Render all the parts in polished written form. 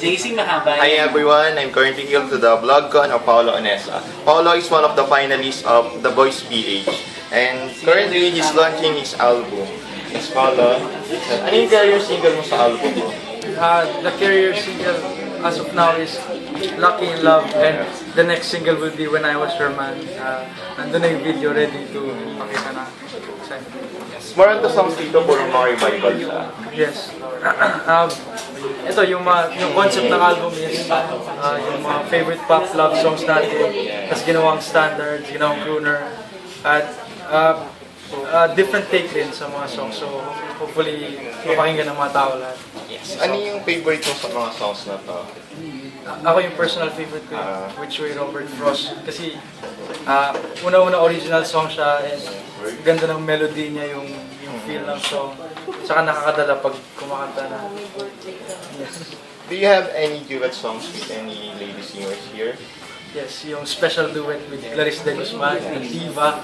JC Mahabay. Hi everyone, I'm currently here to the vlog-con of Paolo Onesa. Paolo is one of the finalists of The Voice PH and currently he's launching his album. It's Paolo. Ano yung career single mo sa album mo? The career single as of now is Lucky in Love, and the next single will be When I Was Your Man. Nandun na yung video ready to pakita na. More on the songs dito, puro mga revival siya. Yes. Ito, yung concept ng album is yung mga favorite pop love songs natin, tapos ginawang standards, ginawang crooner, at different take din sa mga songs. So, hopefully, mapakinggan ng mga tao lahat. Yes. Ano yung favorite mo sa mga songs na to? Ako yung personal favorite ko, Which Way Robert Frost. Kasi una-una original song siya, and ganda ng melody niya, yung feel ng song. Saka nakakadala pag kumakanta na. Yes. Do you have any duet songs with any lady singers here? Yes, yung special duet with Clarice De Guzman and Diva.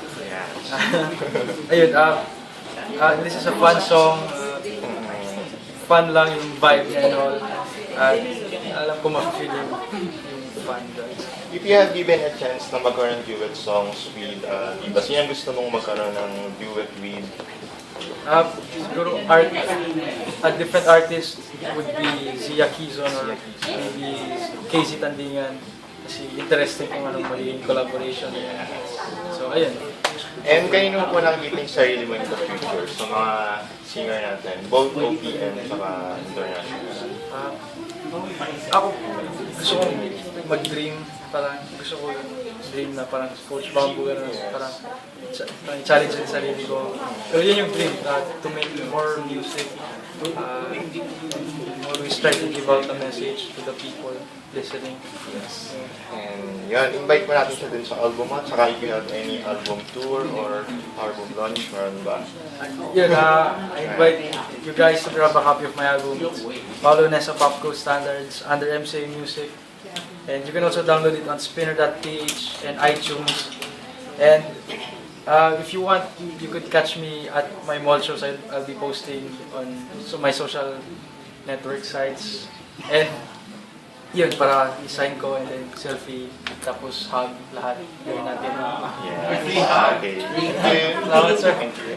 Ayun, this is a fun song. Fun lang yung vibe niya and all. Alam ko ma-feel yung fun doon. If you have given a chance na magkaroon ng duet songs with Diva, sino ang gusto mong magkaroon ng duet with? Siguro a different artist would be Zia Quizon or maybe Casey Tandingan. Kasi interesting kung anong magiging collaboration niya. So, ayun. And kanino mo po nakikita yung sarili mo in the future sa mga singer natin, both OPM at international? Ako, gusto kong mag-dream, parang gusto ko dream na parang Coach Bamboo, gano'n, parang challenge yung sarili ko. Pero yun yung dream, to make more music, always try to give out a message to the people listening. Yes. And yun, invite mo natin siya dun sa album mo, tsaka if you have any album tour or album launch, meron ba? Yun, I invite you guys to grab a copy of my album. Paolo Onesa Pop Code Standards under MCA Music. And you can also download it on spinner.ph and iTunes. And if you want, you could catch me at my mall shows. I'll be posting on my social network sites. And yun, para i-sign ko and then selfie, tapos hug lahat. Gawin natin. Yeah. Okay. Thank you. Salamat, sir. Thank you.